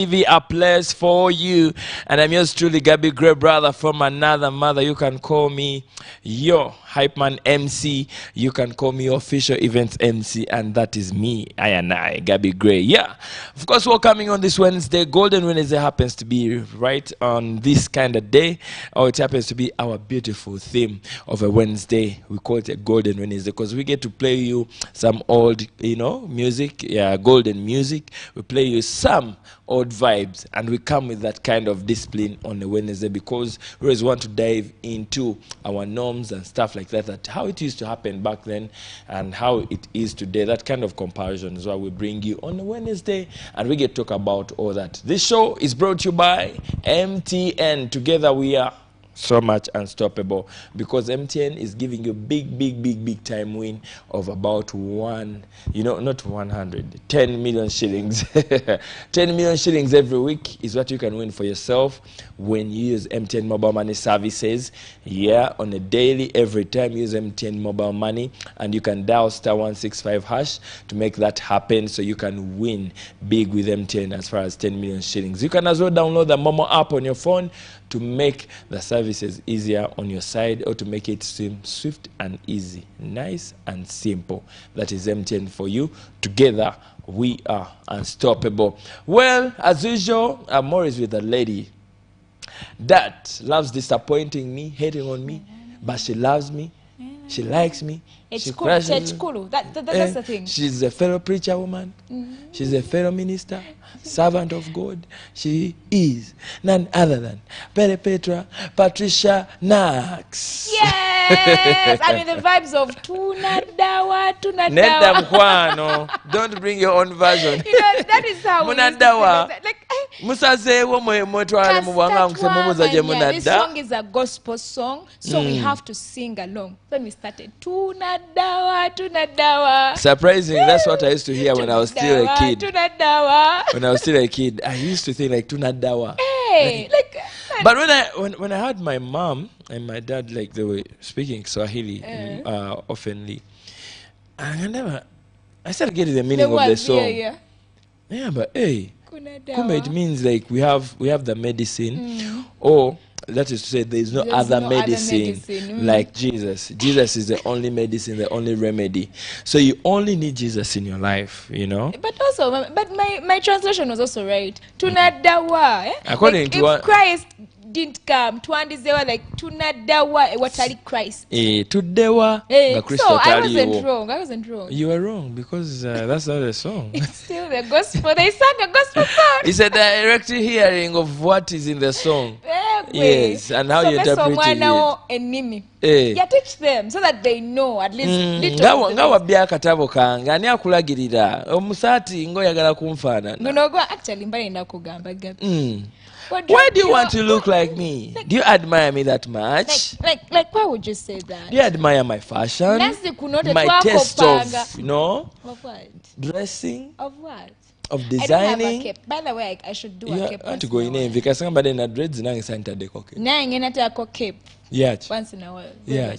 TV, a place for you. And I'm yours truly, Gaby, great brother from another mother. You can call me your hype man MC. You can call me official events MC, and that is me. I, Gaby Gray. Yeah, of course, we're coming on this Wednesday. Golden Wednesday happens to be right on this kind of day, or it happens to be our beautiful theme of a Wednesday. We call it a Golden Wednesday because we get to play you some old, music, golden music. We play you some old vibes, and we come with that kind of discipline on a Wednesday because we always want to dive into our norms and stuff like that how it used to happen back then and how it is today. That kind of comparison is why we bring you on a Wednesday, and we get to talk about all that. This show is brought to you by MTN. Together we are so much unstoppable, because MTN is giving you big time win of about 10 million shillings. 10 million shillings every week is what you can win for yourself when you use MTN mobile money services. Yeah, on a daily, every time you use MTN mobile money, and you can dial *165# to make that happen, so you can win big with MTN as far as 10 million shillings. You can as well download the Momo app on your phone to make the services easier on your side, or to make it seem swift and easy, nice and simple. That is MTN for you. Together we are unstoppable. Well, as usual, I'm always with a lady that loves disappointing me, hating on me, but she loves me. She likes me. It's cool. It's cool. That's the thing. She's a fellow preacher woman. She's a fellow minister, servant of God. She is none other than Petra Patricia Nax. Yes! I mean, the vibes of tunadawa. Neta mkwano. Don't bring your own version. That is how we used to say it. Like, this song is a gospel song, so we have to sing along. Then we started tunadawa. Surprising, that's what I used to hear when I was still a kid. When I was still a kid, I used to think like tunadawa. Hey, but when I heard my mom and my dad, like, they were speaking Swahili oftenly, I started getting the meaning of the song. Yeah, but hey, Kumbe, it means like we have the medicine, or that is to say there's no other medicine like Jesus. Jesus is the only medicine, the only remedy. So you only need Jesus in your life, But also, my translation was also right. Tunadawa. According to if Christ didn't come, tuandizewa like tunadawa watali Christ. Tudewa. So I wasn't wrong. You were wrong, because that's not a song. It's still the gospel. They sang a gospel song. It's a direct hearing of what is in the song. Yes, and how you interpret it. Yeah, teach them so that they know at least little. Nga katabo kanga ani akulagirira omusati ngoyagala kumfana. No, actually mbali ndakugamba Gaby. Why do you want to look like me? Do you admire me that much? Like why would you say that? Do you admire my fashion? My taste of, of what? Dressing? Of what? Of designing? I don't have a cape. By the way, I should do a cape. I want to go in there because somebody in a dreads nange santa de coke. Nange cape. Yeah. Once in a while. Yeah.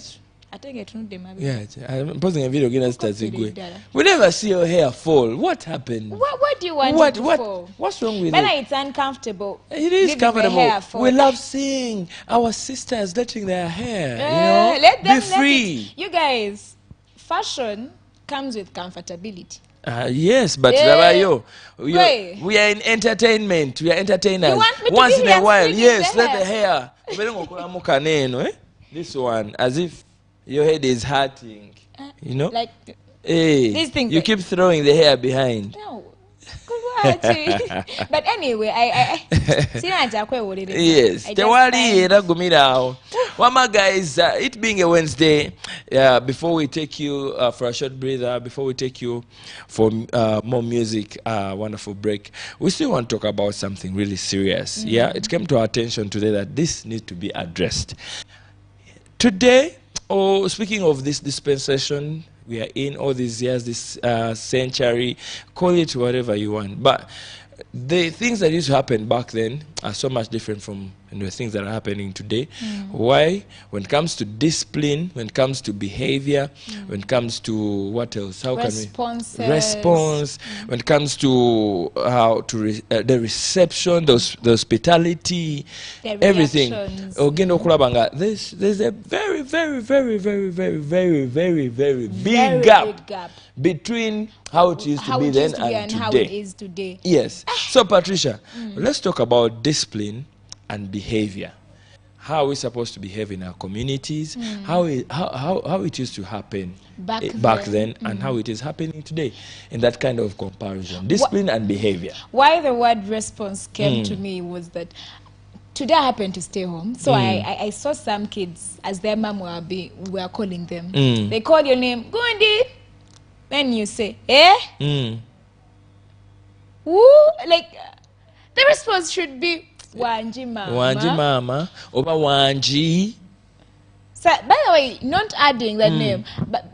I think I told them. Yeah, I'm posting a video against Tazigwe. We never see your hair fall. What happened? What do you want it to fall? What's wrong with it? It's uncomfortable. It is comfortable. We love seeing our sisters letting their hair, let them be free. You guys, fashion comes with comfortability. Yes, but we are in entertainment. We are entertainers. You want me to once be in here a while, yes, let the hair. This one, as if your head is hurting, Like, these things. You keep throwing the hair behind. No. But anyway, I yes. Wama guys, it being a Wednesday, before we take you for a short breather, before we take you for more music, wonderful break, we still want to talk about something really serious. Yeah, it came to our attention today that this needs to be addressed. Today, speaking of this dispensation we are in, all these years, this century, call it whatever you want, but the things that used to happen back then are so much different from and the things that are happening today. Why? When it comes to discipline, when it comes to behavior, when it comes to what else? How Responses. can we response? When it comes to how to the reception, the hospitality, The everything. reactions. Ogendo kulabanga. There's a very, very, very, very, very, very, very, very big gap between how it used to be then and how today. it is today. Yes. So, Patricia, let's talk about discipline and behavior. How are we supposed to behave in our communities? How it used to happen back then and how it is happening today in that kind of comparison. Discipline and behavior. Why the word response came to me was that today I happened to stay home. So I saw some kids, as their mom were calling them. They call your name, Gundi. Then you say, eh? Woo? Like, the response should be, Wanji mama. Wanji mama. Oba wanji. So, by the way, not adding that name, but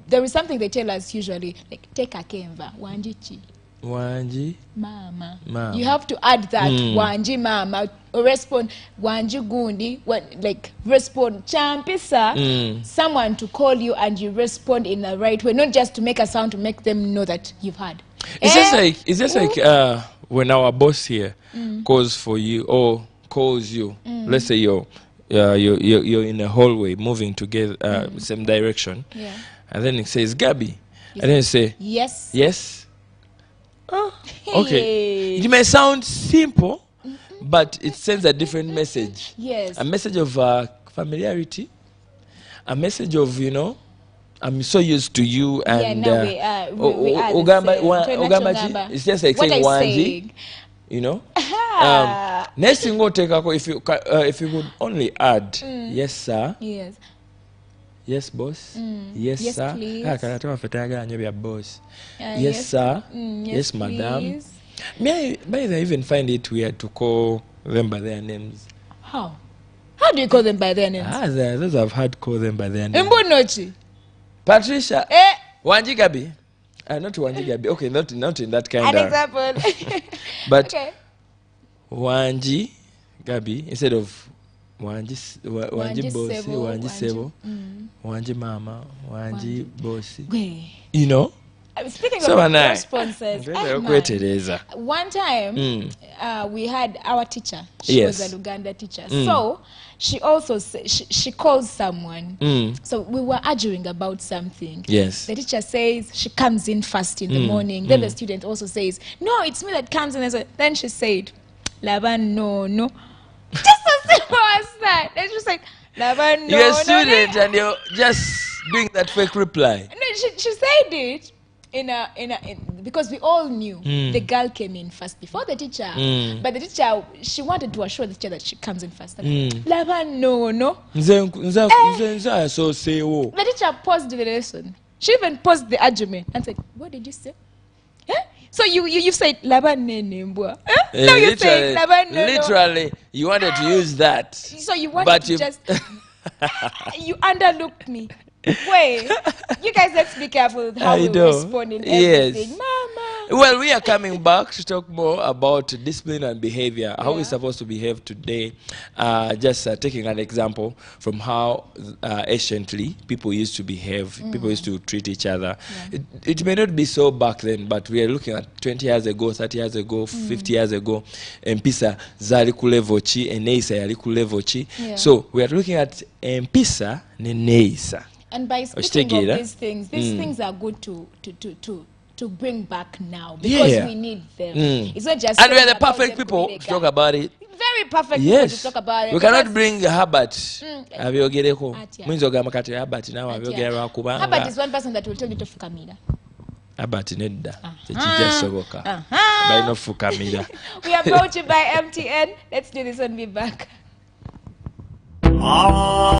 there is something they tell us usually, like, take a kemva, Wanji chi. Wanji Mama. mama. You have to add that, Wanji mama, or respond, Wanji gundi, like, respond, champisa, someone to call you and you respond in the right way, not just to make a sound to make them know that you've heard. It's just like when our boss here calls for you or calls you. Let's say you're in a hallway moving together, same direction, and then it says Gaby, and then you say Yes. yes. Okay. It may sound simple, but it sends a different message. Yes. A message of familiarity, a message of, I'm so used to you, and now we are the same. it's just like What saying I wanji, next thing we'll take if you would only add yes sir, Yes. yes boss, yes sir, please. boss, yes Yes. sir, Yes, yes madam. please. May I even find it weird to call them by their names? How do you call them by their names? Those I've heard call them by their names. Mbonochi. Patricia, Wanji Gaby. Not Wanji Gaby. Okay, not in that kind An of. example. But Okay. Wanji Gaby instead of Wanji Wanji Bossy, Sebo, Wanji Wanji- Sebo, Wanji Mama, Wanji Bossy. Wait. Speaking So of nice. responses, Teresa. one time we had our teacher. She was a Luganda teacher. So she also she calls someone. So we were arguing about something. Yes. The teacher says she comes in first in the morning. Then the student also says, no, it's me that comes in. Then she said, Laban, no. Just as simple as that. Then she was like, Laban, no. You're a student and you're just doing that fake reply. No, she said it because we all knew the girl came in first before the teacher. But the teacher, she wanted to assure the teacher that she comes in first. Lava, no. The teacher paused the lesson. She even paused the argument and said, what did you say? So you said Lava nene mbwa. No, you said Lava no. Literally, you wanted to use that. So you wanted to just you underlooked me. Wait, you guys, let's be careful with how we respond in everything. Yes. Mama. Well, we are coming back to talk more about discipline and behavior, how we're supposed to behave today. Just taking an example from how anciently people used to behave, people used to treat each other. It may not be so back then, but we are looking at 20 years ago, 30 years ago, 50 years ago. Mpisa zali ku level chi, eneisa yali ku level chi. So we are looking at Mpisa ne neisa. And by speaking of these things are good to bring back now because we need them. It's not just. And we are the perfect people to talk about it. Very perfect people to talk about it. We cannot bring Herbert. Abyogereko. Mwinzo gamba kati Herbert nawe abyogera kubanga. Herbert is one person that will tell you to fukamira. Herbert nedda. Tekijasoboka. Balina fukamira. We are brought to you by MTN. Let's do this and be back.